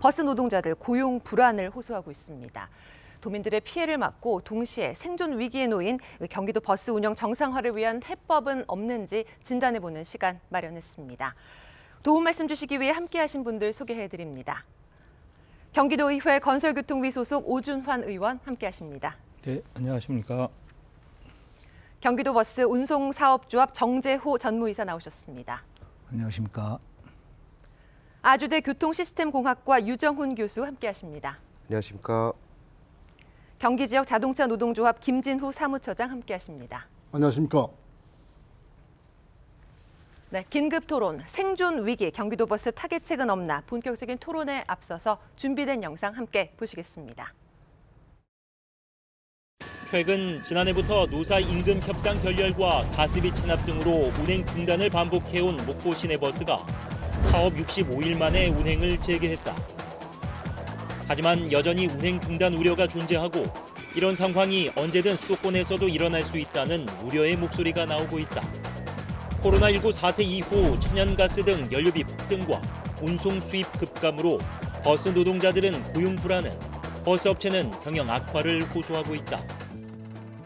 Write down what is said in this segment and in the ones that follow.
버스 노동자들 고용 불안을 호소하고 있습니다. 도민들의 피해를 막고 동시에 생존 위기에 놓인 경기도 버스 운영 정상화를 위한 해법은 없는지 진단해보는 시간 마련했습니다. 도움 말씀 주시기 위해 함께하신 분들 소개해드립니다. 경기도의회 건설교통위 소속 오준환 의원 함께하십니다. 네, 안녕하십니까. 경기도 버스 운송사업조합 정재호 전무이사 나오셨습니다. 안녕하십니까. 아주대 교통시스템공학과 유정훈 교수 함께하십니다. 안녕하십니까. 경기지역 자동차 노동조합 김진후 사무처장 함께하십니다. 안녕하십니까. 네, 긴급 토론, 생존 위기, 경기도 버스 타겟책은 없나 본격적인 토론에 앞서서 준비된 영상 함께 보시겠습니다. 최근 지난해부터 노사 임금 협상 결렬과 가스비 체납 등으로 운행 중단을 반복해온 목포 시내버스가 파업 65일 만에 운행을 재개했다. 하지만 여전히 운행 중단 우려가 존재하고 이런 상황이 언제든 수도권에서도 일어날 수 있다는 우려의 목소리가 나오고 있다. 코로나19 사태 이후 천연가스 등 연료비 폭등과 운송 수입 급감으로 버스 노동자들은 고용 불안을, 버스 업체는 경영 악화를 호소하고 있다.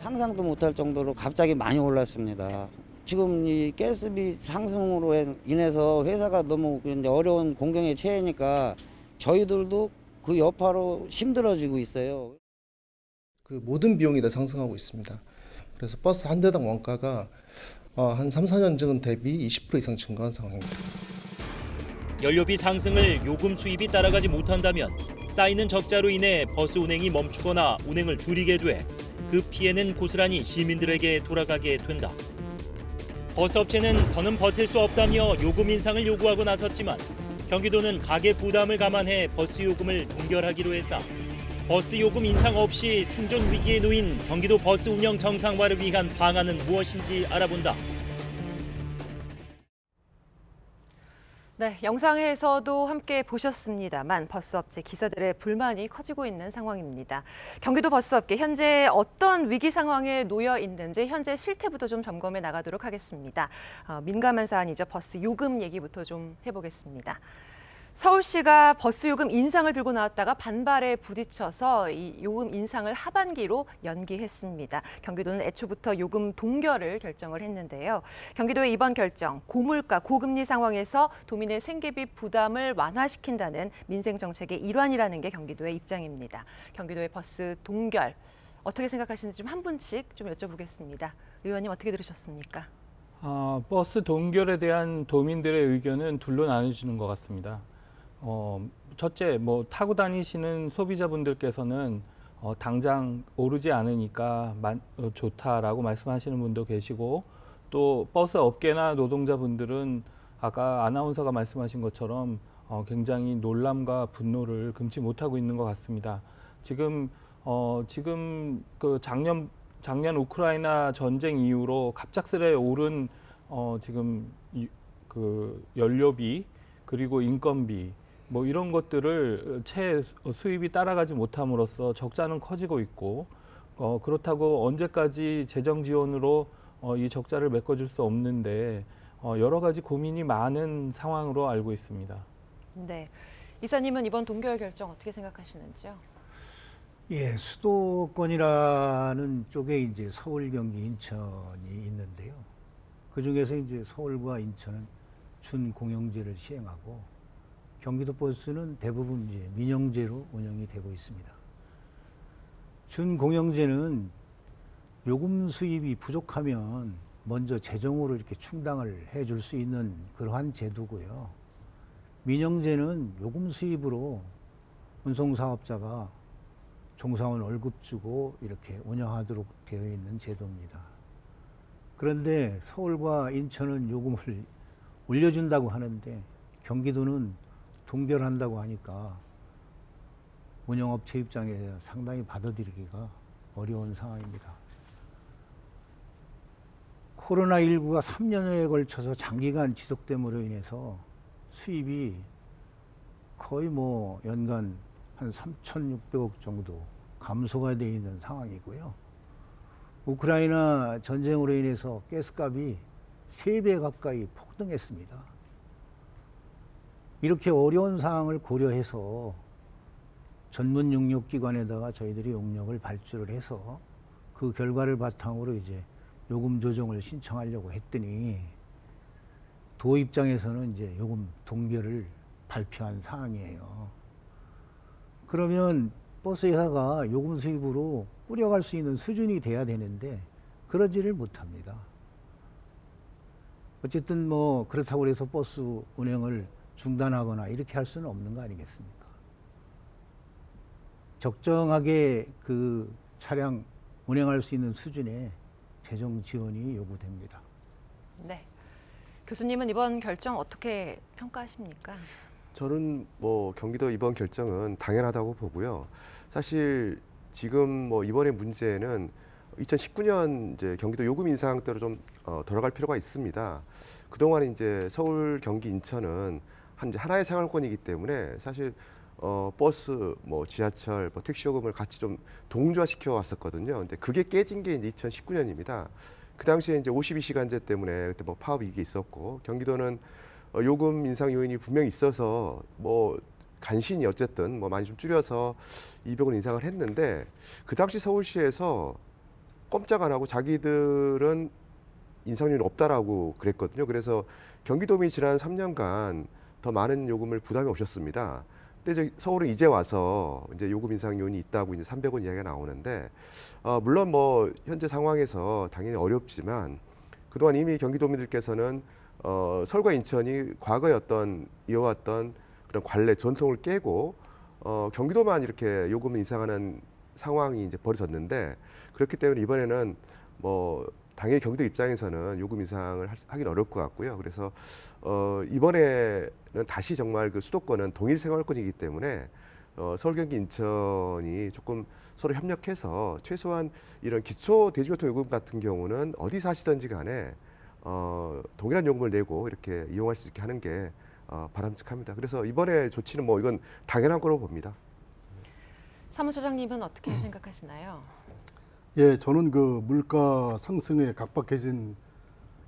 상상도 못할 정도로 갑자기 많이 올랐습니다. 지금 이 가스비 상승으로 인해서 회사가 너무 어려운 공경에 처해니까 저희들도 그 여파로 힘들어지고 있어요. 그 모든 비용이 다 상승하고 있습니다. 그래서 버스 한 대당 원가가 한 3, 4년 전 대비 20% 이상 증가한 상황입니다. 연료비 상승을 요금 수입이 따라가지 못한다면 쌓이는 적자로 인해 버스 운행이 멈추거나 운행을 줄이게 돼 그 피해는 고스란히 시민들에게 돌아가게 된다. 버스 업체는 더는 버틸 수 없다며 요금 인상을 요구하고 나섰지만 경기도는 가계 부담을 감안해 버스 요금을 동결하기로 했다. 버스 요금 인상 없이 생존 위기에 놓인 경기도 버스 운영 정상화를 위한 방안은 무엇인지 알아본다. 네, 영상에서도 함께 보셨습니다만 버스업체 기사들의 불만이 커지고 있는 상황입니다. 경기도 버스업계 현재 어떤 위기 상황에 놓여 있는지 현재 실태부터 좀 점검해 나가도록 하겠습니다. 민감한 사안이죠. 버스 요금 얘기부터 좀 해보겠습니다. 서울시가 버스 요금 인상을 들고 나왔다가 반발에 부딪혀서 이 요금 인상을 하반기로 연기했습니다. 경기도는 애초부터 요금 동결을 결정을 했는데요. 경기도의 이번 결정, 고물가, 고금리 상황에서 도민의 생계비 부담을 완화시킨다는 민생 정책의 일환이라는 게 경기도의 입장입니다. 경기도의 버스 동결, 어떻게 생각하시는지 좀 한 분씩 좀 여쭤보겠습니다. 의원님 어떻게 들으셨습니까? 버스 동결에 대한 도민들의 의견은 둘로 나눠지는 것 같습니다. 첫째, 타고 다니시는 소비자분들께서는 당장 오르지 않으니까 좋다라고 말씀하시는 분도 계시고, 또 버스 업계나 노동자분들은 아까 아나운서가 말씀하신 것처럼 굉장히 놀람과 분노를 금치 못하고 있는 것 같습니다. 지금 그 작년 우크라이나 전쟁 이후로 갑작스레 오른 지금 그 연료비 그리고 인건비 이런 것들을 채 수입이 따라가지 못함으로써 적자는 커지고 있고, 그렇다고 언제까지 재정 지원으로 이 적자를 메꿔줄 수 없는데 여러 가지 고민이 많은 상황으로 알고 있습니다. 네, 이사님은 이번 동결 결정 어떻게 생각하시는지요? 예, 수도권이라는 쪽에 이제 서울, 경기, 인천이 있는데요. 그 중에서 이제 서울과 인천은 준공영제를 시행하고 경기도 버스는 대부분 이제 민영제로 운영이 되고 있습니다. 준공영제는 요금 수입이 부족하면 먼저 재정으로 이렇게 충당을 해줄 수 있는 그러한 제도고요. 민영제는 요금 수입으로 운송사업자가 종사원 월급 주고 이렇게 운영하도록 되어 있는 제도입니다. 그런데 서울과 인천은 요금을 올려준다고 하는데 경기도는 동결한다고 하니까 운영업체 입장에서 상당히 받아들이기가 어려운 상황입니다. 코로나19가 3년여에 걸쳐서 장기간 지속됨으로 인해서 수입이 거의 연간 한 3,600억 정도 감소가 되어 있는 상황이고요. 우크라이나 전쟁으로 인해서 가스값이 3배 가까이 폭등했습니다. 이렇게 어려운 상황을 고려해서 전문 용역기관에다가 저희들이 용역을 발주를 해서 그 결과를 바탕으로 이제 요금 조정을 신청하려고 했더니 도 입장에서는 이제 요금 동결을 발표한 상황이에요. 그러면 버스 회사가 요금 수입으로 꾸려갈 수 있는 수준이 돼야 되는데 그러지를 못합니다. 어쨌든 뭐 그렇다고 해서 버스 운행을 중단하거나 이렇게 할 수는 없는 거 아니겠습니까? 적정하게 그 차량 운행할 수 있는 수준의 재정 지원이 요구됩니다. 네. 교수님은 이번 결정 어떻게 평가하십니까? 저는 뭐 경기도 이번 결정은 당연하다고 보고요. 사실 지금 뭐 이번의 문제는 2019년 이제 경기도 요금 인상대로 좀 돌아갈 필요가 있습니다. 그동안 이제 서울, 경기, 인천은 이제 하나의 생활권이기 때문에 사실 버스, 뭐 지하철, 뭐 택시 요금을 같이 좀 동조화시켜 왔었거든요. 근데 그게 깨진 게 이제 2019년입니다. 그 당시에 이제 52시간제 때문에 그때 뭐 파업 위기 있었고 경기도는 요금 인상 요인이 분명히 있어서 뭐 간신히 어쨌든 뭐 많이 좀 줄여서 200원 인상을 했는데 그 당시 서울시에서 꼼짝 안 하고 자기들은 인상률이 없다라고 그랬거든요. 그래서 경기도민이 지난 3년간 더 많은 요금을 부담해 오셨습니다. 근데 이제 서울은 이제 와서 이제 요금 인상 요인이 있다고 이제 300원 이야기가 나오는데 물론 뭐 현재 상황에서 당연히 어렵지만 그동안 이미 경기도민들께서는 서울과 인천이 과거에 어떤 이어왔던 그런 관례 전통을 깨고 경기도만 이렇게 요금을 인상하는 상황이 이제 벌어졌는데 그렇기 때문에 이번에는 뭐 당연히 경기도 입장에서는 요금 인상을 하긴 어려울 것 같고요. 그래서 이번에는 다시 정말 그 수도권은 동일 생활권이기 때문에 서울, 경기, 인천이 조금 서로 협력해서 최소한 이런 기초 대중교통 요금 같은 경우는 어디 사시든지 간에 동일한 요금을 내고 이렇게 이용할 수 있게 하는 게 바람직합니다. 그래서 이번에 조치는 뭐 이건 당연한 거로 봅니다. 사무처장님은 어떻게 생각하시나요? 예, 저는 그 물가 상승에 각박해진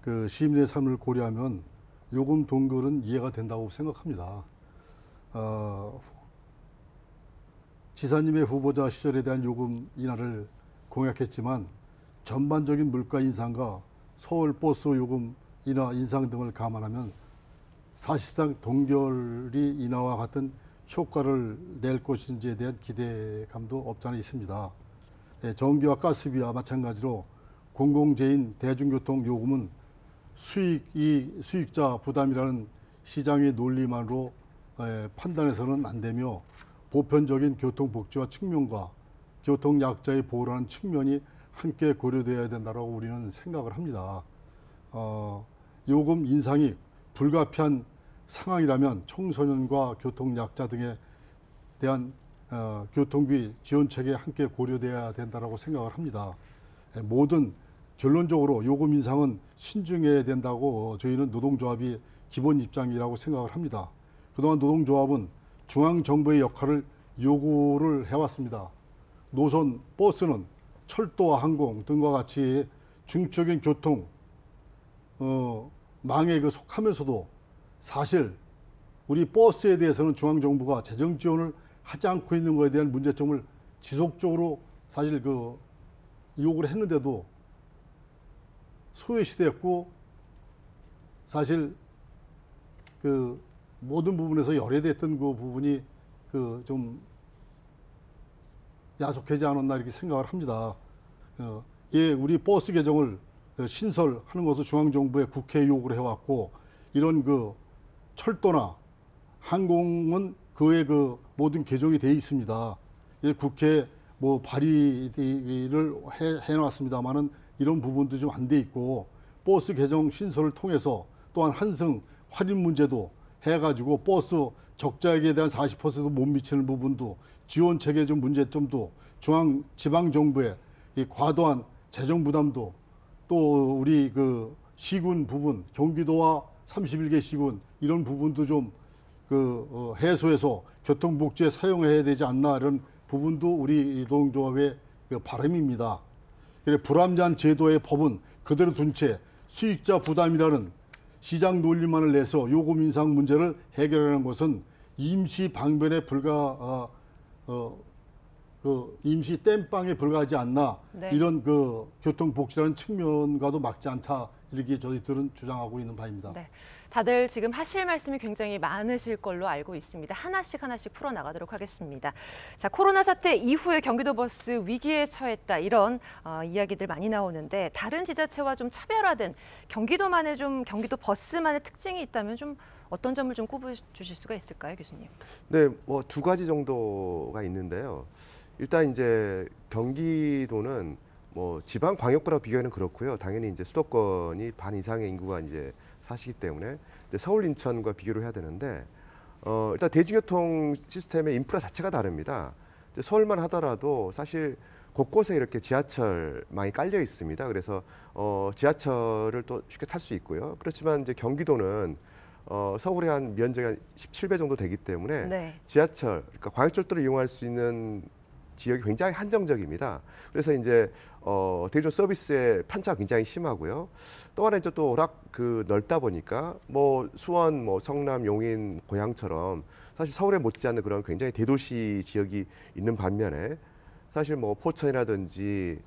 그 시민의 삶을 고려하면 요금 동결은 이해가 된다고 생각합니다. 지사님의 후보자 시절에 대한 요금 인하를 공약했지만 전반적인 물가 인상과 서울 버스 요금 인하 인상 등을 감안하면 사실상 동결이 인하와 같은 효과를 낼 것인지에 대한 기대감도 없지 않아 있습니다. 전기와 가스비와 마찬가지로 공공재인 대중교통 요금은 수익자 부담이라는 시장의 논리만으로 판단해서는 안 되며 보편적인 교통복지화 측면과 교통약자의 보호라는 측면이 함께 고려되어야 된다고 우리는 생각을 합니다. 요금 인상이 불가피한 상황이라면 청소년과 교통약자 등에 대한 교통비 지원 체계에 함께 고려돼야 된다고 생각을 합니다. 모든 결론적으로 요금 인상은 신중해야 된다고 저희는 노동조합이 기본 입장이라고 생각을 합니다. 그동안 노동조합은 중앙정부의 역할을 요구를 해왔습니다. 노선 버스는 철도와 항공 등과 같이 중적인 교통 망에 속하면서도 사실 우리 버스에 대해서는 중앙정부가 재정 지원을 하지 않고 있는 것에 대한 문제점을 지속적으로 사실 그 요구를 했는데도 소외시됐고 사실 그 모든 부분에서 열애됐던 그 부분이 그 좀 야속하지 않았나 이렇게 생각을 합니다. 예, 우리 버스 개정을 신설하는 것을 중앙정부에 국회에 요구를 해왔고 이런 그 철도나 항공은 그의 그 모든 개정이 되어 있습니다. 예, 국회에 뭐 발의를 해놨습니다만은 이런 부분도 좀 안 돼 있고 버스 개정 신설을 통해서 또한 한승 할인 문제도 해가지고 버스 적자액에 대한 40%도 못 미치는 부분도 지원 체계 좀 문제점도 중앙 지방 정부의 이 과도한 재정 부담도 또 우리 그 시군 부분 경기도와 31개 시군 이런 부분도 좀 그 해소해서 교통복지에 사용해야 되지 않나 이런 부분도 우리 노동조합의 그 바람입니다. 그래 불합리한 제도의 법은 그대로 둔 채 수익자 부담이라는 시장 논리만을 내서 요금 인상 문제를 해결하는 것은 임시 방변에 그 임시 땜빵에 불과하지 않나 네. 이런 그 교통복지라는 측면과도 맞지 않다 이렇게 저희들은 주장하고 있는 바입니다. 네. 다들 지금 하실 말씀이 굉장히 많으실 걸로 알고 있습니다. 하나씩 풀어나가도록 하겠습니다. 자, 코로나 사태 이후에 경기도 버스 위기에 처했다 이런 이야기들 많이 나오는데 다른 지자체와 좀 차별화된 경기도 버스만의 특징이 있다면 좀 어떤 점을 좀 꼽아주실 수가 있을까요, 교수님? 네, 뭐 두 가지 정도가 있는데요. 일단 이제 경기도는 뭐 지방 광역부랑 비교하면 그렇고요. 당연히 이제 수도권이 반 이상의 인구가 이제 사시기 때문에 이제 서울, 인천과 비교를 해야 되는데 일단 대중교통 시스템의 인프라 자체가 다릅니다. 이제 서울만 하더라도 사실 곳곳에 이렇게 지하철망이 깔려 있습니다. 그래서 지하철을 또 쉽게 탈 수 있고요. 그렇지만 이제 경기도는 서울의 한 면적이 한 17배 정도 되기 때문에 네. 지하철, 그러니까 광역철도를 이용할 수 있는 지역이 굉장히 한정적입니다. 그래서 이제 대중 서비스의 편차가 굉장히 심하고요. 또 하나 이제 또 워낙 넓다 보니까 뭐 수원, 뭐 성남, 용인, 고양처럼 사실 서울에 못지않는 그런 굉장히 대도시 지역이 있는 반면에 사실 뭐 포천이라든지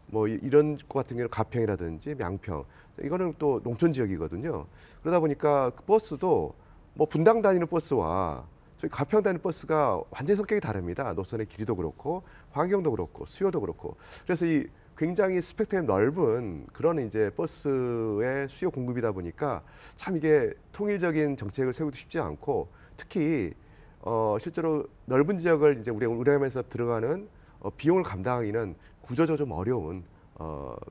뭐 이런 것 같은 경우는 가평이라든지 양평 이거는 또 농촌 지역이거든요. 그러다 보니까 그 버스도 뭐 분당 다니는 버스와 저희 가평 다니는 버스가 완전히 성격이 다릅니다. 노선의 길이도 그렇고 환경도 그렇고 수요도 그렇고 그래서 이 굉장히 스펙트럼이 넓은 그런 이제 버스의 수요 공급이다 보니까 참 이게 통일적인 정책을 세우기도 쉽지 않고 특히 실제로 넓은 지역을 이제 우리가 운행하면서 들어가는 비용을 감당하기는 구조적으로 좀 어려운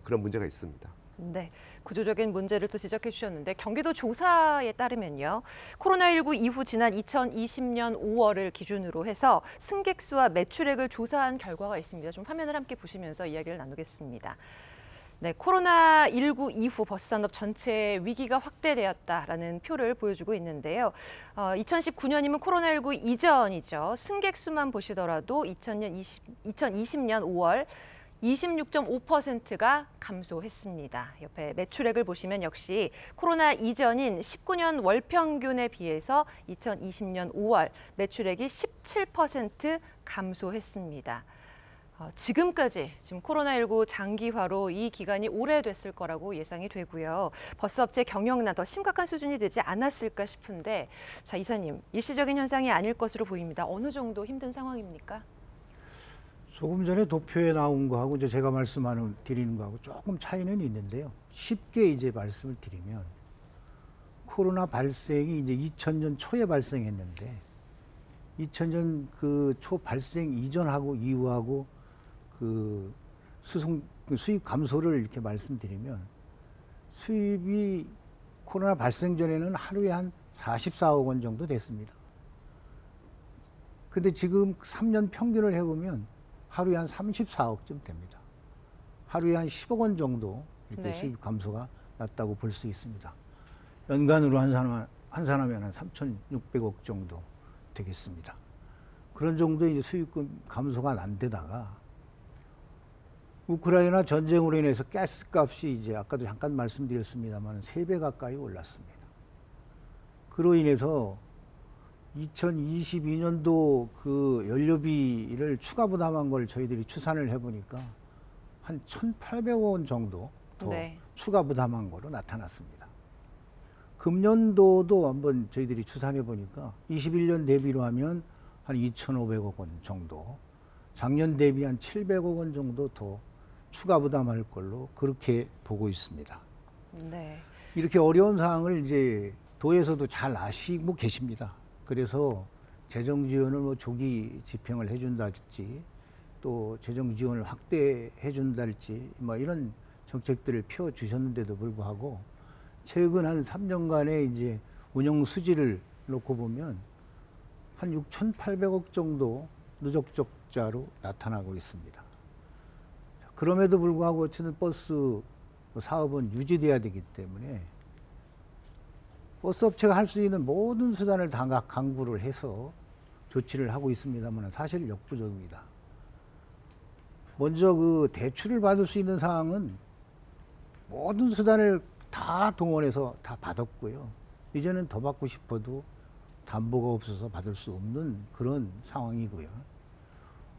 그런 문제가 있습니다. 네, 구조적인 문제를 또 지적해 주셨는데 경기도 조사에 따르면요. 코로나19 이후 지난 2020년 5월을 기준으로 해서 승객 수와 매출액을 조사한 결과가 있습니다. 좀 화면을 함께 보시면서 이야기를 나누겠습니다. 네, 코로나19 이후 버스 산업 전체의 위기가 확대되었다라는 표를 보여주고 있는데요. 2019년이면 코로나19 이전이죠. 승객 수만 보시더라도 2020년 5월 26.5%가 감소했습니다. 옆에 매출액을 보시면 역시 코로나 이전인 19년 월 평균에 비해서 2020년 5월 매출액이 17% 감소했습니다. 지금 코로나19 장기화로 이 기간이 오래됐을 거라고 예상이 되고요. 버스업체 경영난 더 심각한 수준이 되지 않았을까 싶은데 자, 이사님, 일시적인 현상이 아닐 것으로 보입니다. 어느 정도 힘든 상황입니까? 조금 전에 도표에 나온 거하고 이제 제가 드리는 거하고 조금 차이는 있는데요. 쉽게 이제 말씀을 드리면 코로나 발생이 이제 2000년 초에 발생했는데 2000년 그 초 발생 이전하고 이후하고 그 수입 감소를 이렇게 말씀드리면 수입이 코로나 발생 전에는 하루에 한 44억 원 정도 됐습니다. 근데 지금 3년 평균을 해보면 하루에 한 34억쯤 됩니다. 하루에 한 10억 원 정도 이렇게 네. 수입 감소가 났다고 볼 수 있습니다. 연간으로 환산하면 한 3,600억 정도 되겠습니다. 그런 정도의 이제 수입금 감소가 난 데다가 우크라이나 전쟁으로 인해서 가스값이 이제 아까도 잠깐 말씀드렸습니다만 3배 가까이 올랐습니다. 그로 인해서 2022년도 그 연료비를 추가 부담한 걸 저희들이 추산을 해보니까 한 1,800억 원 정도 더 네. 추가 부담한 거로 나타났습니다. 금년도도 한번 저희들이 추산해 보니까 21년 대비로 하면 한 2,500억 원 정도, 작년 대비 한 700억 원 정도 더 추가 부담할 걸로 그렇게 보고 있습니다. 네. 이렇게 어려운 상황을 이제 도에서도 잘 아시고 계십니다. 그래서 재정 지원을 뭐 조기 집행을 해준다든지 또 재정 지원을 확대해 준다든지 뭐 이런 정책들을 펴 주셨는데도 불구하고 최근 한 3년간의 이제 운영 수지를 놓고 보면 한 6,800억 정도 누적 적자로 나타나고 있습니다. 그럼에도 불구하고 어쨌든 버스 사업은 유지돼야 되기 때문에 버스 업체가 할 수 있는 모든 수단을 다 강구를 해서 조치를 하고 있습니다만 사실 역부족입니다. 먼저 그 대출을 받을 수 있는 상황은 모든 수단을 다 동원해서 다 받았고요. 이제는 더 받고 싶어도 담보가 없어서 받을 수 없는 그런 상황이고요.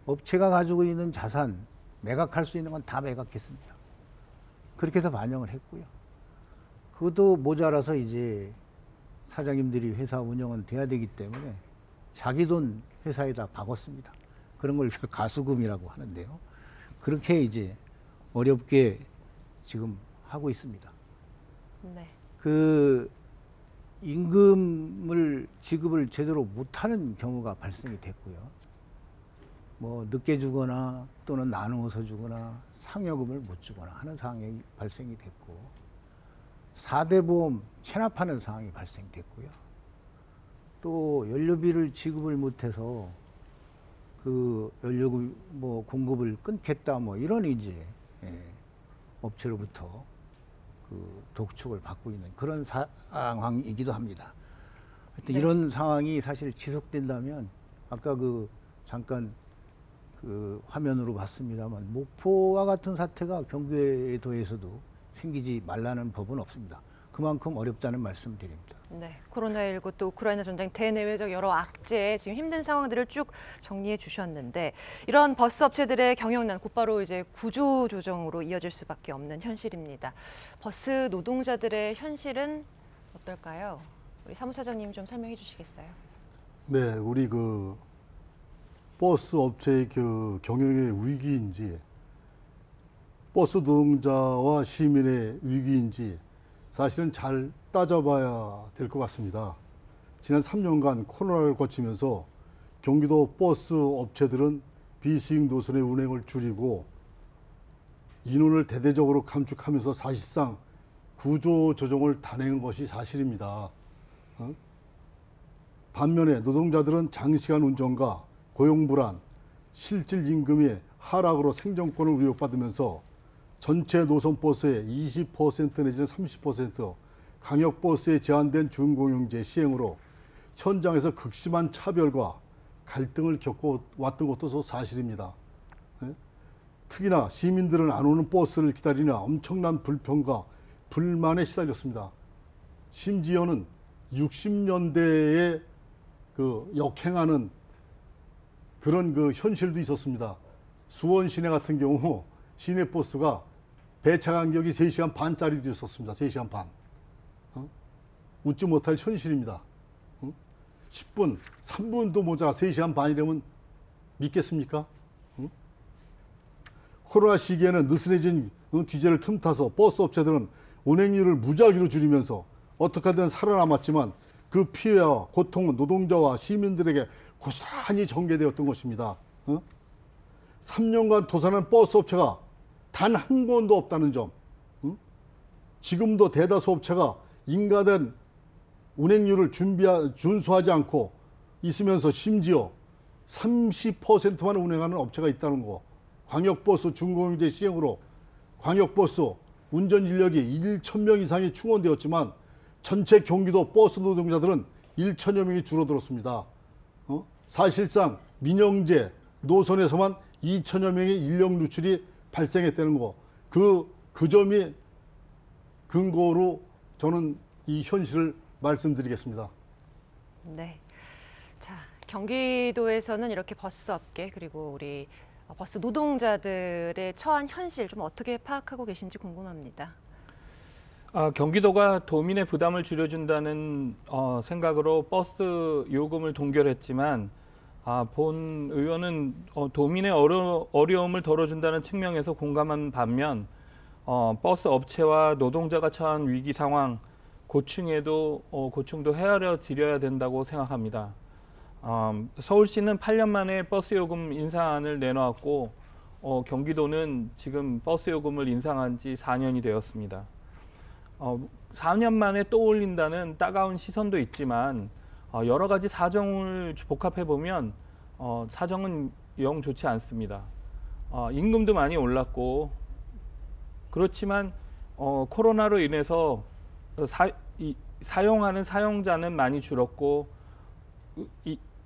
업체가 가지고 있는 자산, 매각할 수 있는 건 다 매각했습니다. 그렇게 해서 반영을 했고요. 그것도 모자라서 이제 사장님들이 회사 운영은 돼야 되기 때문에 자기 돈 회사에다 박았습니다. 그런 걸 가수금이라고 하는데요. 그렇게 이제 어렵게 지금 하고 있습니다. 네. 그 임금을 지급을 제대로 못하는 경우가 발생이 됐고요. 뭐 늦게 주거나 또는 나누어서 주거나 상여금을 못 주거나 하는 상황이 발생이 됐고, 4대 보험 체납하는 상황이 발생됐고요. 또 연료비를 지급을 못해서 그 연료 뭐 공급을 끊겠다 뭐 이런 이제 업체로부터 그 독촉을 받고 있는 그런 상황이기도 합니다. 하여튼 네. 이런 상황이 사실 지속된다면 아까 그 잠깐 그 화면으로 봤습니다만 목포와 같은 사태가 경기도에서도 생기지 말라는 법은 없습니다. 그만큼 어렵다는 말씀드립니다. 네, 코로나19 또 우크라이나 전쟁 대내외적 여러 악재 지금 힘든 상황들을 쭉 정리해 주셨는데, 이런 버스 업체들의 경영난 곧바로 이제 구조 조정으로 이어질 수밖에 없는 현실입니다. 버스 노동자들의 현실은 어떨까요? 우리 사무처장님 좀 설명해 주시겠어요? 네, 우리 그 버스 업체의 그 경영의 위기인지 버스 노동자와 시민의 위기인지 사실은 잘 따져봐야 될 것 같습니다. 지난 3년간 코로나를 거치면서 경기도 버스 업체들은 비수익 노선의 운행을 줄이고 인원을 대대적으로 감축하면서 사실상 구조 조정을 단행한 것이 사실입니다. 반면에 노동자들은 장시간 운전과 고용 불안, 실질 임금의 하락으로 생존권을 위협받으면서 전체 노선 버스의 20% 내지는 30% 광역버스에 제한된 준공영제 시행으로 현장에서 극심한 차별과 갈등을 겪어왔던 것도 사실입니다. 특히나 시민들은 안 오는 버스를 기다리냐 엄청난 불평과 불만에 시달렸습니다. 심지어는 60년대에 그 역행하는 그런 그 현실도 있었습니다. 수원 시내 같은 경우 시내버스가 배차 간격이 3시간 반짜리도 있었습니다. 3시간 반. 웃지 못할 현실입니다. 10분, 3분도 모자라 3시간 반이라면 믿겠습니까? 코로나 시기에는 느슨해진 규제를 틈타서 버스 업체들은 운행률을 무작위로 줄이면서 어떻게든 살아남았지만 그 피해와 고통은 노동자와 시민들에게 고스란히 전개되었던 것입니다. 3년간 도산한 버스 업체가 단 한 건도 없다는 점, 지금도 대다수 업체가 인가된 운행률을 준수하지 않고 있으면서 심지어 30%만 운행하는 업체가 있다는 거, 광역버스 준공영제 시행으로 광역버스 운전 인력이 1,000명 이상이 충원되었지만 전체 경기도 버스 노동자들은 1,000여 명이 줄어들었습니다. 사실상 민영제 노선에서만 2,000여 명의 인력 누출이 발생했다는 거, 그 점이 근거로 저는 이 현실을 말씀드리겠습니다. 네. 자, 경기도에서는 이렇게 버스 업계 그리고 우리 버스 노동자들의 처한 현실 좀 어떻게 파악하고 계신지 궁금합니다. 경기도가 도민의 부담을 줄여준다는 생각으로 버스 요금을 동결했지만 본 의원은 도민의 어려움을 덜어준다는 측면에서 공감한 반면 버스 업체와 노동자가 처한 위기 상황, 고충도 헤아려 드려야 된다고 생각합니다. 서울시는 8년 만에 버스 요금 인상안을 내놓았고 경기도는 지금 버스 요금을 인상한 지 4년이 되었습니다. 4년 만에 또 올린다는 따가운 시선도 있지만 여러 가지 사정을 복합해 보면 사정은 영 좋지 않습니다. 임금도 많이 올랐고 그렇지만 코로나로 인해서 사용하는 사용자는 많이 줄었고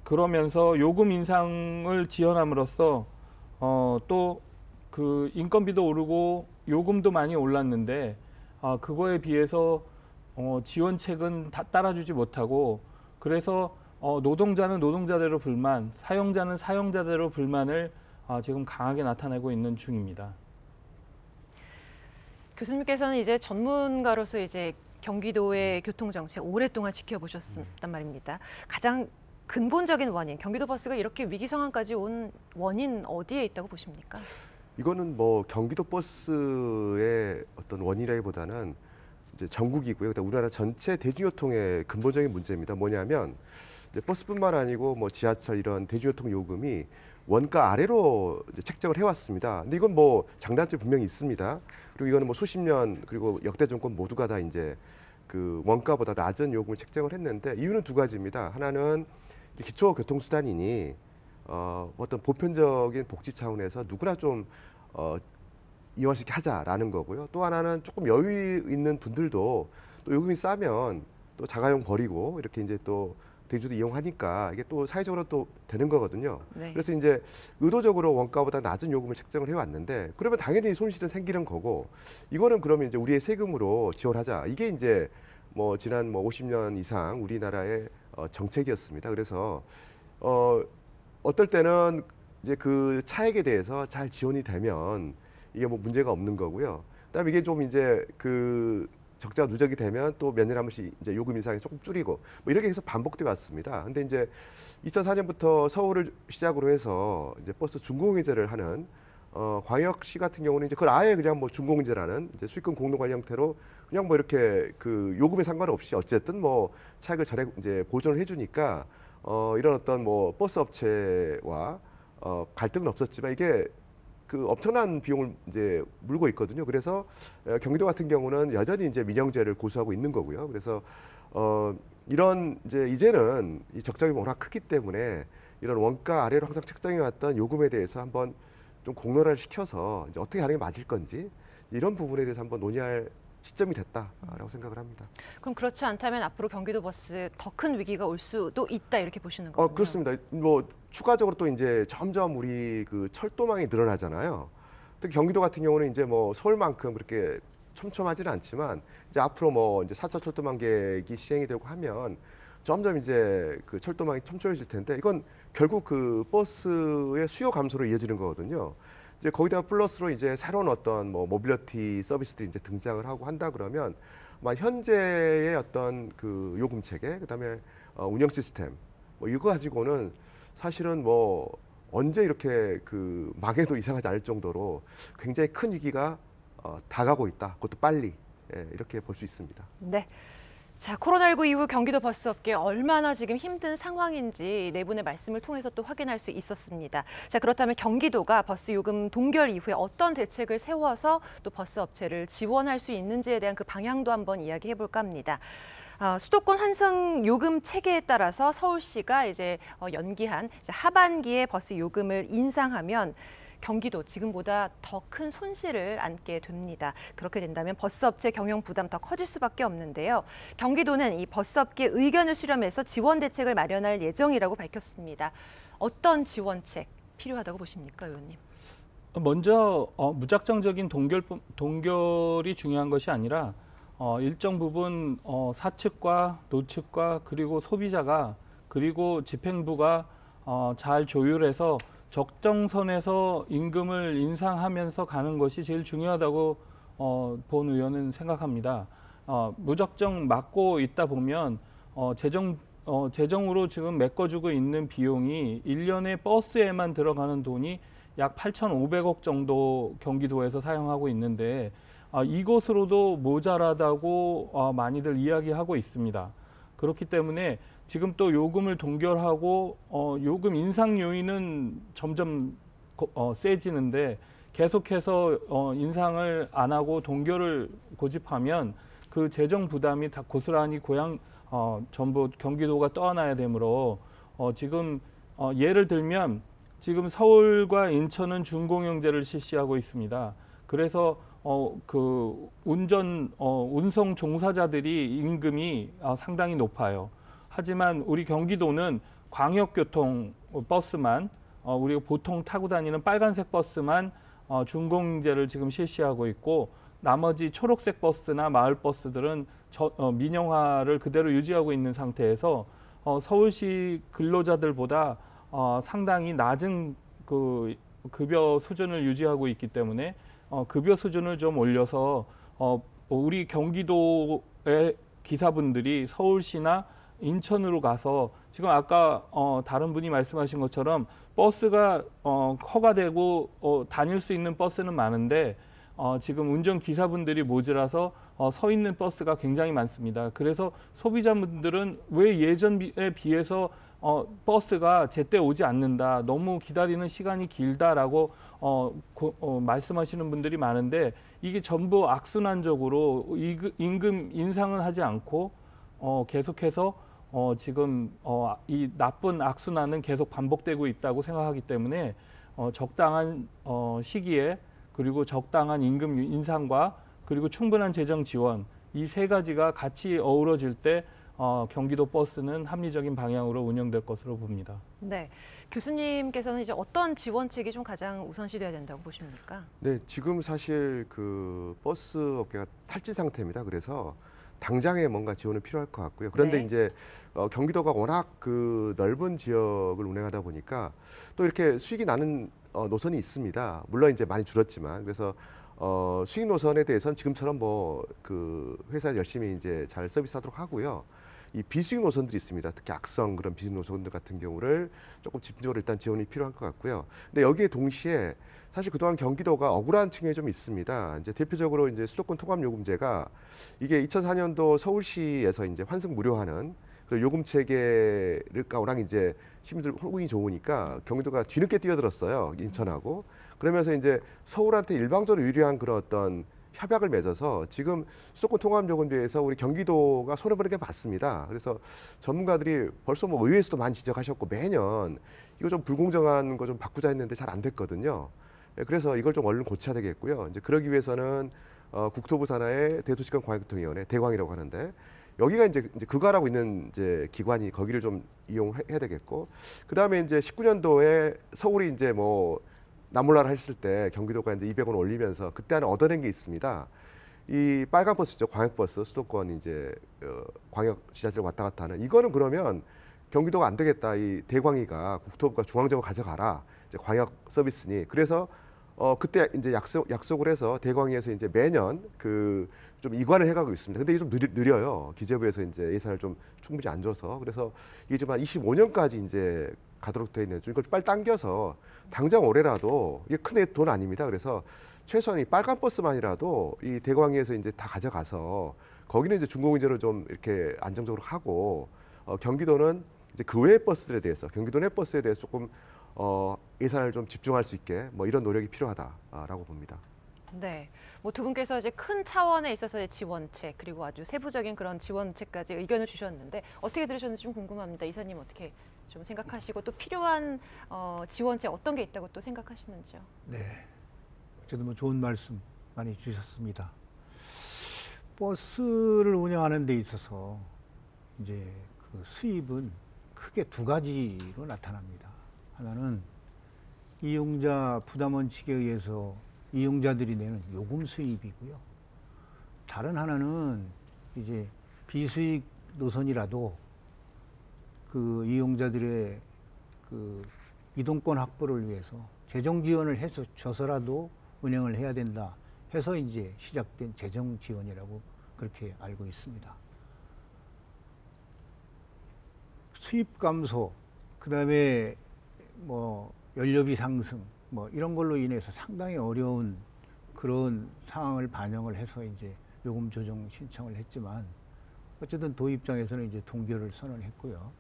그러면서 요금 인상을 지원함으로써 또 그 인건비도 오르고 요금도 많이 올랐는데 그거에 비해서 지원책은 다 따라주지 못하고 그래서 노동자는 노동자대로 불만, 사용자는 사용자대로 불만을 지금 강하게 나타내고 있는 중입니다. 교수님께서는 이제 전문가로서 이제 경기도의 교통 정책 오랫동안 지켜보셨단 말입니다. 가장 근본적인 원인, 경기도 버스가 이렇게 위기 상황까지 온 원인 어디에 있다고 보십니까? 이거는 뭐 경기도 버스의 어떤 원인이라기보다는 이제 전국이고요. 그다음 우리나라 전체 대중교통의 근본적인 문제입니다. 뭐냐면 이제 버스뿐만 아니고 뭐 지하철 이런 대중교통 요금이 원가 아래로 이제 책정을 해왔습니다. 근데 이건 뭐 장단점이 분명히 있습니다. 그리고 이거는 뭐 수십 년 그리고 역대 정권 모두가 다 이제 그 원가보다 낮은 요금을 책정을 했는데 이유는 두 가지입니다. 하나는 기초교통수단이니 어떤 보편적인 복지 차원에서 누구나 좀 이용하시게 하자라는 거고요. 또 하나는 조금 여유 있는 분들도 또 요금이 싸면 또 자가용 버리고 이렇게 이제 또 대주도 이용하니까 이게 또 사회적으로 또 되는 거거든요. 네. 그래서 이제 의도적으로 원가보다 낮은 요금을 책정을 해왔는데 그러면 당연히 손실은 생기는 거고 이거는 그러면 이제 우리의 세금으로 지원하자. 이게 이제 뭐 지난 뭐 50년 이상 우리나라의 정책이었습니다. 그래서 어떨 때는 이제 그 차액에 대해서 잘 지원이 되면 이게 뭐 문제가 없는 거고요. 그다음에 이게 좀 이제 그 적자가 누적이 되면 또 몇 년에 한 번씩 이제 요금 인상이 조금 줄이고 뭐 이렇게 계속 반복돼 왔습니다. 근데 이제 2004년부터 서울을 시작으로 해서 이제 버스 준공해제를 하는 광역시 같은 경우는 이제 그걸 아예 그냥 뭐 준공제라는 이제 수익금 공동 관리 형태로 그냥 뭐 이렇게 그 요금에 상관없이 어쨌든 뭐 차액을 전액 이제 보존을 해주니까 이런 어떤 뭐 버스 업체와 갈등은 없었지만 이게 그 엄청난 비용을 이제 물고 있거든요. 그래서 경기도 같은 경우는 여전히 이제 민영제를 고수하고 있는 거고요. 그래서 이런 이제는 이 적자가 워낙 크기 때문에 이런 원가 아래로 항상 책정해 왔던 요금에 대해서 한번 좀 공론화를 시켜서 이제 어떻게 하는 게 맞을 건지 이런 부분에 대해서 한번 논의할 시점이 됐다라고 생각을 합니다. 그럼 그렇지 않다면 앞으로 경기도 버스 더 큰 위기가 올 수도 있다 이렇게 보시는 거군요. 그렇습니다. 뭐 추가적으로 또 이제 점점 우리 그 철도망이 늘어나잖아요. 특히 경기도 같은 경우는 이제 뭐 서울만큼 그렇게 촘촘하지는 않지만 이제 앞으로 뭐 이제 4차 철도망 계획이 시행이 되고 하면 점점 이제 그 철도망이 촘촘해질 텐데 이건 결국 그 버스의 수요 감소로 이어지는 거거든요. 이제 거기다 플러스로 이제 새로운 어떤 뭐 모빌리티 서비스도 이제 등장을 하고 한다 그러면 현재의 어떤 그 요금 체계, 그다음에 운영 시스템 뭐 이거 가지고는 사실은 뭐 언제 이렇게 그 망해도 이상하지 않을 정도로 굉장히 큰 위기가 다가오고 있다. 그것도 빨리 이렇게 볼 수 있습니다. 네. 자, 코로나19 이후 경기도 버스업계 얼마나 지금 힘든 상황인지 네 분의 말씀을 통해서 또 확인할 수 있었습니다. 자, 그렇다면 경기도가 버스 요금 동결 이후에 어떤 대책을 세워서 또 버스 업체를 지원할 수 있는지에 대한 그 방향도 한번 이야기해 볼까 합니다. 수도권 환승 요금 체계에 따라서 서울시가 이제 연기한 이제 하반기에 버스 요금을 인상하면 경기도 지금보다 더 큰 손실을 안게 됩니다. 그렇게 된다면 버스업체 경영 부담 더 커질 수밖에 없는데요. 경기도는 이 버스업계 의견을 수렴해서 지원 대책을 마련할 예정이라고 밝혔습니다. 어떤 지원책 필요하다고 보십니까, 의원님? 먼저 무작정적인 동결이 중요한 것이 아니라 일정 부분 사측과 노측과 그리고 소비자가 그리고 집행부가 잘 조율해서 적정선에서 임금을 인상하면서 가는 것이 제일 중요하다고 본 의원은 생각합니다. 무작정 막고 있다 보면 재정으로 지금 메꿔주고 있는 비용이 1년에 버스에만 들어가는 돈이 약 8,500억 정도 경기도에서 사용하고 있는데 이것으로도 모자라다고 많이들 이야기하고 있습니다. 그렇기 때문에 지금 또 요금을 동결하고 요금 인상 요인은 점점 세지는데 계속해서 인상을 안 하고 동결을 고집하면 그 재정 부담이 다 고스란히 전부 경기도가 떠안아야 되므로 지금 예를 들면 지금 서울과 인천은 준공영제를 실시하고 있습니다. 그래서 그 운송 종사자들이 임금이 상당히 높아요. 하지만 우리 경기도는 광역교통 버스만 우리가 보통 타고 다니는 빨간색 버스만 준공제를 지금 실시하고 있고 나머지 초록색 버스나 마을 버스들은 민영화를 그대로 유지하고 있는 상태에서 서울시 근로자들보다 상당히 낮은 그 급여 수준을 유지하고 있기 때문에 급여 수준을 좀 올려서 우리 경기도의 기사분들이 서울시나 인천으로 가서 지금 아까 다른 분이 말씀하신 것처럼 버스가 허가되고 다닐 수 있는 버스는 많은데 지금 운전기사분들이 모자라서 서 있는 버스가 굉장히 많습니다. 그래서 소비자분들은 왜 예전에 비해서 버스가 제때 오지 않는다, 너무 기다리는 시간이 길다라고 말씀하시는 분들이 많은데 이게 전부 악순환적으로 임금 인상은 하지 않고 계속해서 지금 이 나쁜 악순환은 계속 반복되고 있다고 생각하기 때문에 적당한 시기에 그리고 적당한 임금 인상과 그리고 충분한 재정 지원 이 세 가지가 같이 어우러질 때 경기도 버스는 합리적인 방향으로 운영될 것으로 봅니다. 네, 교수님께서는 이제 어떤 지원책이 좀 가장 우선시돼야 된다고 보십니까? 네, 지금 사실 그 버스 업계가 탈진 상태입니다. 그래서 당장에 뭔가 지원이 필요할 것 같고요. 그런데 네. 이제 경기도가 워낙 그 넓은 지역을 운행하다 보니까 또 이렇게 수익이 나는 노선이 있습니다. 물론 이제 많이 줄었지만 그래서 수익 노선에 대해서는 지금처럼 뭐 그 회사 열심히 이제 잘 서비스하도록 하고요. 이 비수익 노선들이 있습니다. 특히 악성 그런 비수익 노선들 같은 경우를 조금 집중적으로 일단 지원이 필요할 것 같고요. 근데 여기에 동시에 사실 그동안 경기도가 억울한 측면이 좀 있습니다. 이제 대표적으로 이제 수도권 통합 요금제가 이게 2004년도 서울시에서 이제 환승 무료하는 그 요금 체계를가오랑 이제 시민들 호응이 좋으니까 경기도가 뒤늦게 뛰어들었어요. 인천하고. 그러면서 이제 서울한테 일방적으로 유리한 그런 어떤 협약을 맺어서 지금 수도권 통합 요금제에서 우리 경기도가 손해보는 게 맞습니다. 그래서 전문가들이 벌써 뭐 의회에서도 많이 지적하셨고 매년 이거 좀 불공정한 거 좀 바꾸자 했는데 잘 안 됐거든요. 그래서 이걸 좀 얼른 고쳐야 되겠고요. 이제 그러기 위해서는 국토부 산하의 대도시권 광역교통위원회 대광이라고 하는데 여기가 이제 그거라고 있는 이제 기관이 거기를 좀 이용해야 되겠고 그 다음에 이제 19년도에 서울이 이제 뭐 나몰라라 했을 때 경기도가 이제 200원 올리면서 그때 하나 얻어낸 게 있습니다. 이 빨간 버스죠, 광역버스 수도권 이제 광역 지자체를 왔다 갔다 하는 이거는 그러면 경기도가 안 되겠다. 이 대광이가 국토부가 중앙적으로 가져가라. 이제 광역 서비스니 그래서 그때 이제 약속을 해서 대광위에서 이제 매년 그 좀 이관을 해가고 있습니다. 근데 이게 좀 느려요. 기재부에서 이제 예산을 좀 충분히 안 줘서 그래서 이게 지금 한 25년까지 이제 가도록 돼 있는 이걸 빨리 당겨서 당장 올해라도 이게 큰 돈 아닙니다. 그래서 최소한 이 빨간 버스만이라도 이 대광위에서 이제 다 가져가서 거기는 이제 중공인제로 좀 이렇게 안정적으로 하고 경기도는 이제 그 외의 버스들에 대해서 경기도 내 버스에 대해서 조금 예산을 좀 집중할 수 있게 뭐 이런 노력이 필요하다라고 봅니다. 네, 뭐 두 분께서 이제 큰 차원에 있어서의 지원책 그리고 아주 세부적인 그런 지원책까지 의견을 주셨는데 어떻게 들으셨는지 좀 궁금합니다. 이사님 어떻게 좀 생각하시고 또 필요한 지원책 어떤 게 있다고 또 생각하시는지요? 네, 저도 뭐 좋은 말씀 많이 주셨습니다. 버스를 운영하는 데 있어서 이제 그 수입은 크게 두 가지로 나타납니다. 하나는 이용자 부담 원칙에 의해서 이용자들이 내는 요금 수입이고요. 다른 하나는 이제 비수익 노선이라도 그 이용자들의 그 이동권 확보를 위해서 재정 지원을 해서 줘서라도 운영을 해야 된다 해서 이제 시작된 재정 지원이라고 그렇게 알고 있습니다. 수입 감소, 그다음에 뭐 연료비 상승 뭐 이런 걸로 인해서 상당히 어려운 그런 상황을 반영을 해서 이제 요금 조정 신청을 했지만 어쨌든 도 입장에서는 이제 동결을 선언했고요.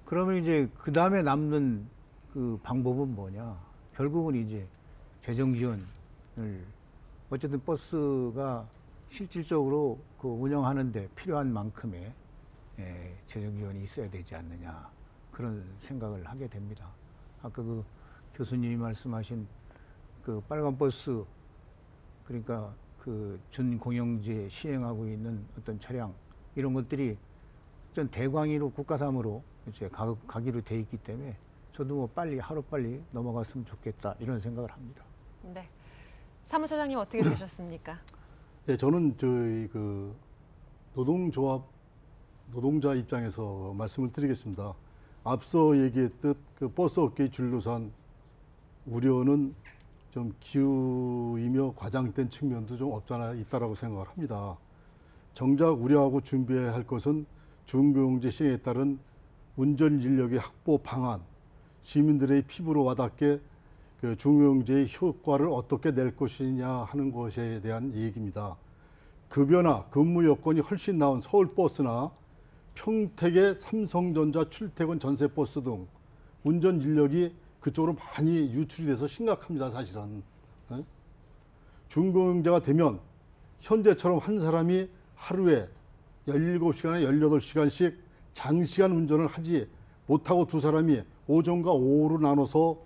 그러면 이제 그 다음에 남는 그 방법은 뭐냐? 결국은 이제 재정 지원을 어쨌든 버스가 실질적으로 그 운영하는데 필요한 만큼의 재정 지원이 있어야 되지 않느냐 그런 생각을 하게 됩니다. 아까 그 교수님이 말씀하신 그 빨간 버스 그러니까 그 준공영제 시행하고 있는 어떤 차량 이런 것들이 전 대광위로 국가삼으로 이제 가기로 돼 있기 때문에 저도 뭐 빨리 하루 빨리 넘어갔으면 좋겠다 이런 생각을 합니다. 네, 사무처장님 어떻게 보셨습니까? 네, 저는 저희 그 노동자 입장에서 말씀을 드리겠습니다. 앞서 얘기했듯 그 버스 업계의 진로산 우려는 좀 기우이며 과장된 측면도 좀 없잖아 있다라고 생각을 합니다. 정작 우려하고 준비해야 할 것은 중고용제 시행에 따른 운전 인력의 확보 방안, 시민들의 피부로 와닿게 그 중고용제의 효과를 어떻게 낼 것이냐 하는 것에 대한 얘기입니다. 급여나 근무 여건이 훨씬 나은 서울버스나 평택의 삼성전자 출퇴근 전세버스 등 운전 인력이 그쪽으로 많이 유출이 돼서 심각합니다, 사실은. 중고용제가 되면 현재처럼 한 사람이 하루에 17시간에 18시간씩 장시간 운전을 하지 못하고 두 사람이 오전과 오후로 나눠서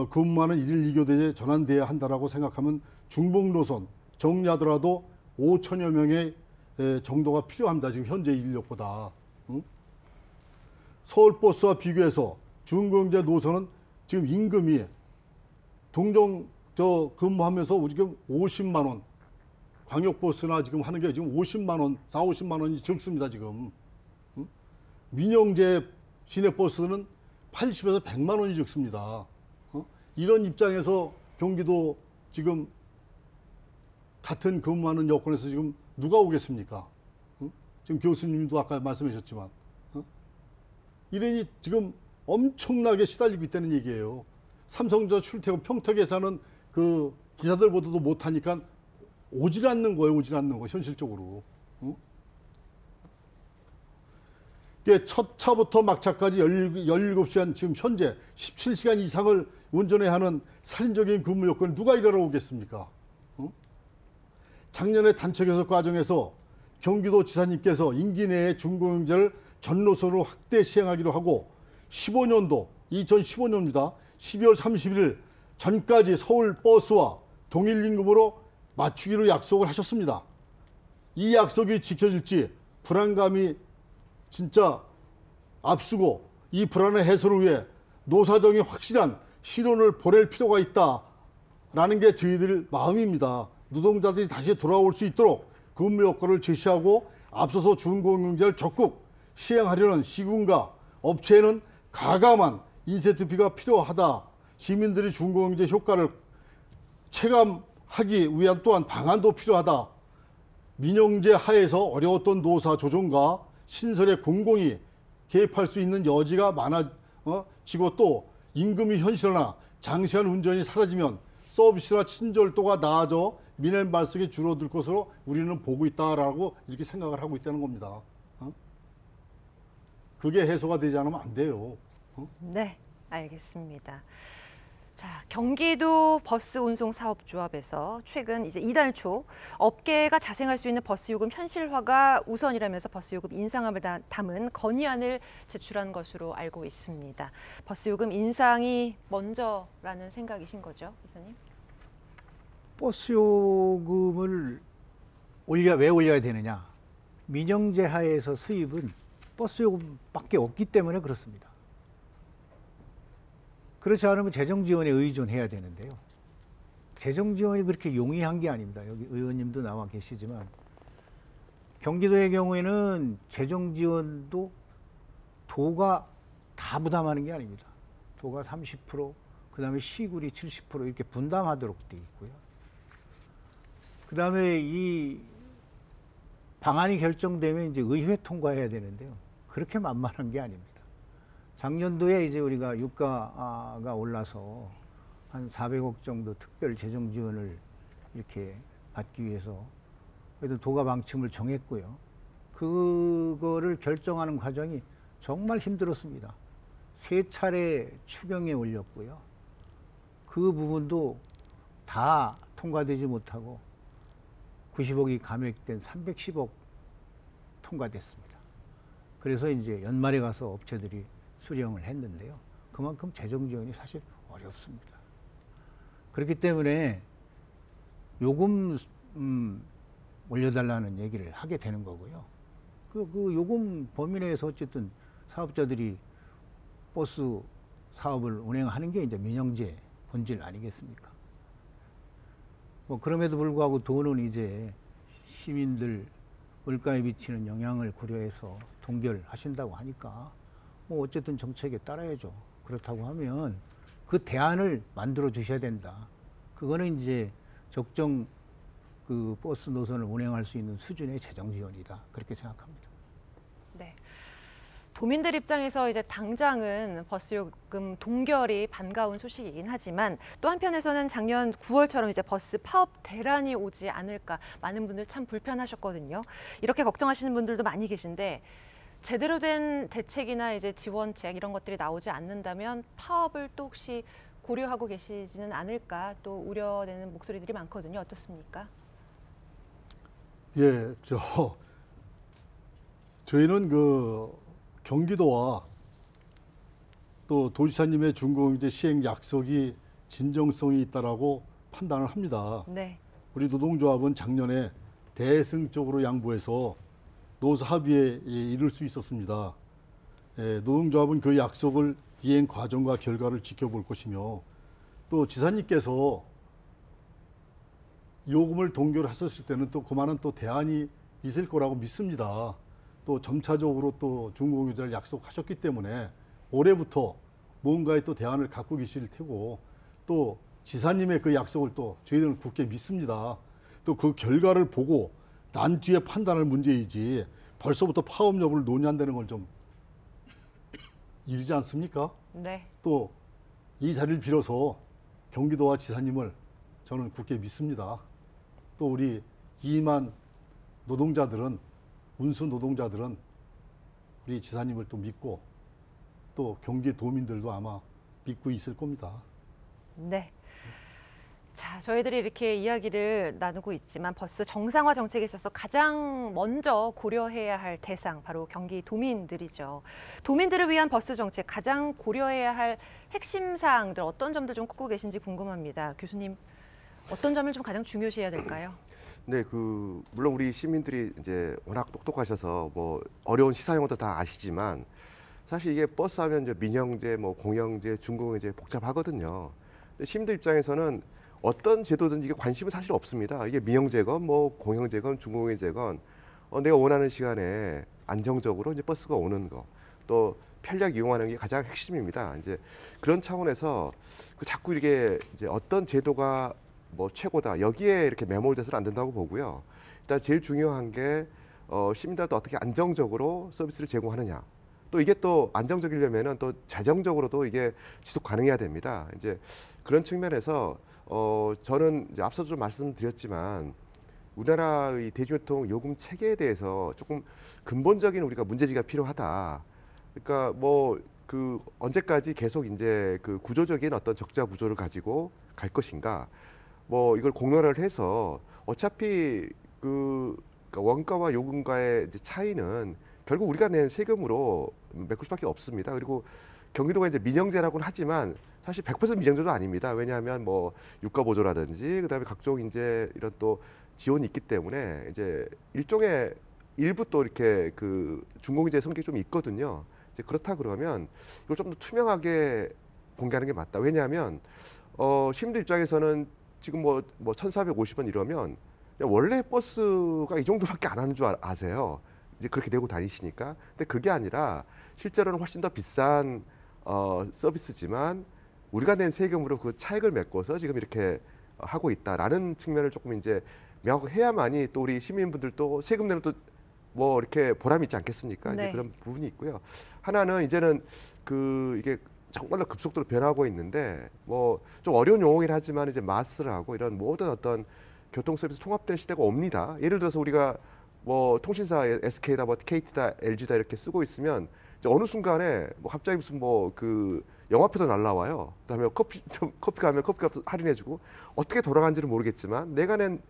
근무하는 1일 2교대에 전환돼야 한다라고 생각하면 중복 노선 정리하더라도 5천여 명의 정도가 필요합니다. 지금 현재 인력보다. 서울버스와 비교해서 중고용제 노선은 지금 임금이 동종 근무하면서 우리 지금 50만 원, 광역버스나 지금 하는 게 지금 50만 원, 4, 50만 원이 적습니다, 지금. 민영제 시내버스는 80에서 100만 원이 적습니다. 이런 입장에서 경기도 지금 같은 근무하는 여건에서 지금 누가 오겠습니까? 지금 교수님도 아까 말씀해 주셨지만. 이러니 지금 엄청나게 시달리고 있다는 얘기예요. 삼성전자 출퇴근 평택에 사는 그 기사들보다도 못하니까 오질 않는 거예요. 오질 않는 거 현실적으로. 첫 차부터 막차까지 17시간 지금 현재 17시간 이상을 운전해야 하는 살인적인 근무 여건을 누가 일하러 오겠습니까? 작년에 단체 교섭 과정에서 경기도 지사님께서 임기 내에 중고용제를 전 노선으로 확대 시행하기로 하고 15년도 2015년입니다. 12월 31일 전까지 서울 버스와 동일 임금으로 맞추기로 약속을 하셨습니다. 이 약속이 지켜질지 불안감이 진짜 앞서고 이 불안의 해소를 위해 노사정이 확실한 실온을 보낼 필요가 있다라는 게 저희들 마음입니다. 노동자들이 다시 돌아올 수 있도록 근무 여건을 제시하고 앞서서 중고용제를 적극 시행하려는 시군과 업체에는 가감한 인센티브가 필요하다. 시민들이 중고용제 효과를 체감하기 위한 또한 방안도 필요하다. 민영제 하에서 어려웠던 노사 조정과 신설에 공공이 개입할 수 있는 여지가 많아지고 또 임금이 현실화나 장시간 운전이 사라지면 서비스나 친절도가 나아져 민원 발생이 줄어들 것으로 우리는 보고 있다라고 이렇게 생각을 하고 있다는 겁니다. 그게 해소가 되지 않으면 안 돼요. 네, 알겠습니다. 자, 경기도 버스운송사업조합에서 최근 이제 이달 초 업계가 자생할 수 있는 버스요금 현실화가 우선이라면서 버스요금 인상함을 담은 건의안을 제출한 것으로 알고 있습니다. 버스요금 인상이 먼저라는 생각이신 거죠, 이사님? 버스 요금을 왜 올려야 되느냐? 민영제 하에서 수입은 버스 요금밖에 없기 때문에 그렇습니다. 그렇지 않으면 재정 지원에 의존해야 되는데요. 재정 지원이 그렇게 용이한 게 아닙니다. 여기 의원님도 나와 계시지만 경기도의 경우에는 재정 지원도 도가 다 부담하는 게 아닙니다. 도가 30%, 그다음에 시군이 70% 이렇게 분담하도록 돼 있고요. 그다음에 이 방안이 결정되면 이제 의회 통과해야 되는데요. 그렇게 만만한 게 아닙니다. 작년도에 이제 우리가 유가가 올라서 한 400억 정도 특별 재정 지원을 이렇게 받기 위해서 그래도 도가 방침을 정했고요. 그거를 결정하는 과정이 정말 힘들었습니다. 3차례 추경에 올렸고요. 그 부분도 다 통과되지 못하고 90억이 감액된 310억 통과됐습니다. 그래서 이제 연말에 가서 업체들이 수령을 했는데요. 그만큼 재정 지원이 사실 어렵습니다. 그렇기 때문에 요금 올려달라는 얘기를 하게 되는 거고요. 그 요금 범위 내에서 어쨌든 사업자들이 버스 사업을 운행하는 게 이제 민영제 본질 아니겠습니까? 뭐 그럼에도 불구하고 도는 이제 시민들 물가에 미치는 영향을 고려해서 동결하신다고 하니까 뭐 어쨌든 정책에 따라야죠. 그렇다고 하면 그 대안을 만들어 주셔야 된다. 그거는 이제 적정 그 버스 노선을 운행할 수 있는 수준의 재정 지원이다. 그렇게 생각합니다. 네. 도민들 입장에서 이제 당장은 버스 요금 동결이 반가운 소식이긴 하지만 또 한편에서는 작년 9월처럼 이제 버스 파업 대란이 오지 않을까 많은 분들 참 불편하셨거든요. 이렇게 걱정하시는 분들도 많이 계신데 제대로 된 대책이나 이제 지원책 이런 것들이 나오지 않는다면 파업을 또 혹시 고려하고 계시지는 않을까 또 우려되는 목소리들이 많거든요. 어떻습니까? 예, 저희는 그 경기도와 또 도지사님의 준공영제 시행 약속이 진정성이 있다라고 판단을 합니다. 네. 우리 노동조합은 작년에 대승적으로 양보해서 노사 합의에 이를 수 있었습니다. 노동조합은 그 약속을 이행 과정과 결과를 지켜볼 것이며 또 지사님께서 요금을 동결하셨을 때는 또 그만한 또 대안이 있을 거라고 믿습니다. 또 점차적으로 또 준공유제를 약속하셨기 때문에 올해부터 뭔가의 또 대안을 갖고 계실 테고 또 지사님의 그 약속을 또 저희들은 굳게 믿습니다. 또 그 결과를 보고 난 뒤에 판단할 문제이지 벌써부터 파업 여부를 논의한다는 건 좀 일이지 않습니까? 네. 또 이 자리를 빌어서 경기도와 지사님을 저는 굳게 믿습니다. 또 우리 2만 노동자들은 운수 노동자들은 우리 지사님을 또 믿고 또 경기 도민들도 아마 믿고 있을 겁니다. 네. 자, 저희들이 이렇게 이야기를 나누고 있지만 버스 정상화 정책에 있어서 가장 먼저 고려해야 할 대상 바로 경기 도민들이죠. 도민들을 위한 버스 정책 가장 고려해야 할 핵심 사항들 어떤 점들 좀 꼽고 계신지 궁금합니다. 교수님, 어떤 점을 좀 가장 중요시해야 될까요? 네, 물론 우리 시민들이 이제 워낙 똑똑하셔서 뭐 어려운 시사용어도 다 아시지만 사실 이게 버스 하면 이제 민영제, 뭐 공영제, 준공영제 복잡하거든요. 근데 시민들 입장에서는 어떤 제도든지 이게 관심은 사실 없습니다. 이게 민영제건 뭐 공영제건 준공영제건 내가 원하는 시간에 안정적으로 이제 버스가 오는 거, 또 편리하게 이용하는 게 가장 핵심입니다. 이제 그런 차원에서 자꾸 이게 이제 어떤 제도가 뭐 최고다 여기에 이렇게 매몰돼서는 안 된다고 보고요. 일단 제일 중요한 게 시민들한테 어떻게 안정적으로 서비스를 제공하느냐. 또 이게 또 안정적이려면은 또 재정적으로도 이게 지속 가능해야 됩니다. 이제 그런 측면에서 저는 이제 앞서도 좀 말씀드렸지만 우리나라의 대중교통 요금 체계에 대해서 조금 근본적인 우리가 문제지가 필요하다. 그러니까 뭐 언제까지 계속 이제 구조적인 어떤 적자 구조를 가지고 갈 것인가. 뭐 이걸 공론화를 해서 어차피 그러니까 원가와 요금가의 이제 차이는 결국 우리가 낸 세금으로 메꿀 수밖에 없습니다. 그리고 경기도가 이제 민영제라고는 하지만 사실 100% 민영제도 아닙니다. 왜냐하면 뭐 유가 보조라든지 그다음에 각종 이제 이런 또 지원이 있기 때문에 이제 일종의 일부 또 이렇게 준공제 성격이 좀 있거든요. 이제 그렇다 그러면 이걸 좀 더 투명하게 공개하는 게 맞다. 왜냐하면 시민들 입장에서는 지금 뭐 1,450원 이러면 원래 버스가 이 정도밖에 안 하는 줄 아세요. 이제 그렇게 내고 다니시니까. 근데 그게 아니라 실제로는 훨씬 더 비싼 서비스지만 우리가 낸 세금으로 그 차익을 메꿔서 지금 이렇게 하고 있다라는 측면을 조금 이제 명확해야만이 또 우리 시민분들도 세금 내는 또 뭐 이렇게 보람이 있지 않겠습니까? 네. 이제 그런 부분이 있고요. 하나는 이제는 이게 정말로 급속도로 변하고 있는데 뭐 좀 어려운 용어이긴 하지만 이제 마스라고 이런 모든 어떤 교통 서비스 통합된 시대가 옵니다. 예를 들어서 우리가 뭐 통신사 SK다, 뭐 KT다, LG다 이렇게 쓰고 있으면 이제 어느 순간에 뭐 갑자기 무슨 뭐 영화표도 날라와요. 그다음에 커피 가면 커피값 할인해주고 어떻게 돌아가는지는 모르겠지만 내가 낸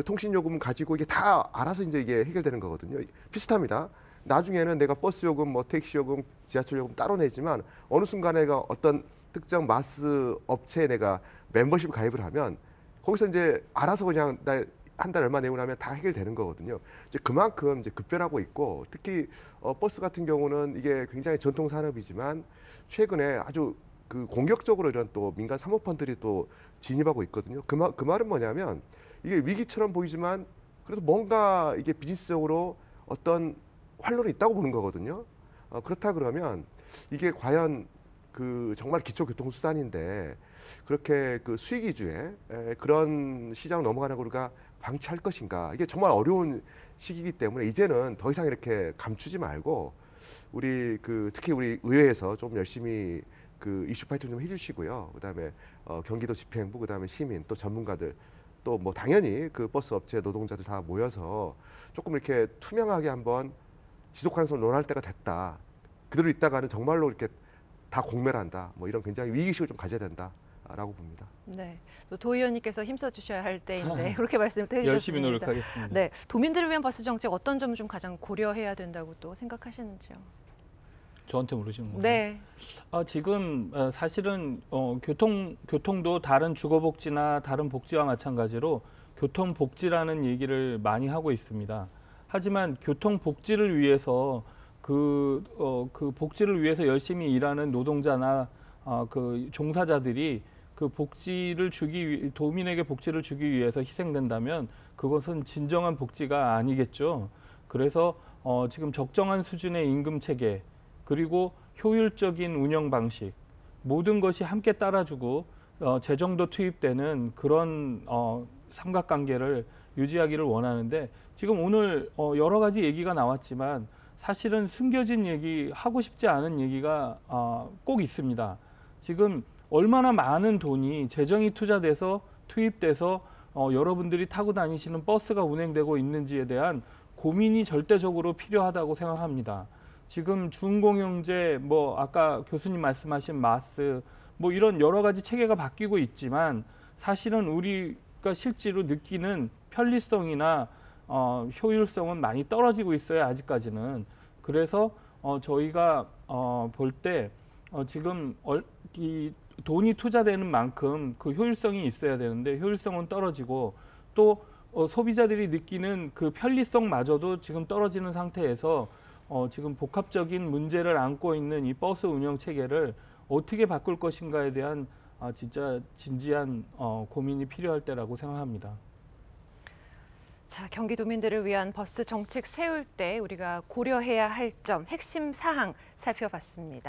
통신 요금 가지고 이게 다 알아서 이제 이게 해결되는 거거든요. 비슷합니다. 나중에는 내가 버스 요금, 뭐 택시 요금, 지하철 요금 따로 내지만 어느 순간에 내가 어떤 특정 마스 업체에 내가 멤버십 가입을 하면 거기서 이제 알아서 그냥 한 달 얼마 내고 나면 다 해결되는 거거든요. 이제 그만큼 이제 급변하고 있고 특히 버스 같은 경우는 이게 굉장히 전통 산업이지만 최근에 아주 공격적으로 이런 또 민간 사모펀들이 또 진입하고 있거든요. 그 말은 뭐냐면 이게 위기처럼 보이지만 그래도 뭔가 이게 비즈니스적으로 어떤 활로는 있다고 보는 거거든요. 그렇다 그러면 이게 과연 그 정말 기초 교통 수단인데 그렇게 그 수익 위주의 그런 시장으로 넘어가는 걸 우리가 방치할 것인가? 이게 정말 어려운 시기이기 때문에 이제는 더 이상 이렇게 감추지 말고 우리 그 특히 우리 의회에서 좀 열심히 그 이슈 파이팅 좀 해주시고요. 그다음에 경기도 집행부, 그다음에 시민, 또 전문가들, 또 뭐 당연히 그 버스 업체 노동자들 다 모여서 조금 이렇게 투명하게 한번 지속 가능성을 논할 때가 됐다. 그대로 있다가는 정말로 이렇게 다 공멸한다. 뭐 이런 굉장히 위기의식을 좀 가져야 된다라고 봅니다. 네, 또 도 의원님께서 힘써 주셔야 할 때인데 그렇게 말씀을 해주셨습니다. 열심히 노력하겠습니다. 네, 도민들을 위한 버스 정책 어떤 점을 좀 가장 고려해야 된다고 또 생각하시는지요? 저한테 물으시는 거예요? 네. 지금 사실은 교통도 다른 주거복지나 다른 복지와 마찬가지로 교통복지라는 얘기를 많이 하고 있습니다. 하지만 교통복지를 위해서 그 복지를 위해서 열심히 일하는 노동자나 그 종사자들이 그 도민에게 복지를 주기 위해서 희생된다면 그것은 진정한 복지가 아니겠죠. 그래서 지금 적정한 수준의 임금 체계, 그리고 효율적인 운영 방식, 모든 것이 함께 따라주고 재정도 투입되는 그런 삼각관계를 유지하기를 원하는데, 지금 오늘 여러 가지 얘기가 나왔지만 사실은 숨겨진 얘기, 하고 싶지 않은 얘기가 꼭 있습니다. 지금 얼마나 많은 돈이 재정이 투입돼서 여러분들이 타고 다니시는 버스가 운행되고 있는지에 대한 고민이 절대적으로 필요하다고 생각합니다. 지금 준공영제, 뭐 아까 교수님 말씀하신 마스, 뭐 이런 여러 가지 체계가 바뀌고 있지만 사실은 우리가 실제로 느끼는 편리성이나 효율성은 많이 떨어지고 있어요, 아직까지는. 그래서 저희가 볼 때 지금 이 돈이 투자되는 만큼 그 효율성이 있어야 되는데 효율성은 떨어지고, 또 소비자들이 느끼는 그 편리성마저도 지금 떨어지는 상태에서 지금 복합적인 문제를 안고 있는 이 버스 운영 체계를 어떻게 바꿀 것인가에 대한 진짜 진지한 고민이 필요할 때라고 생각합니다. 자, 경기도민들을 위한 버스 정책 세울 때 우리가 고려해야 할 점, 핵심 사항 살펴봤습니다.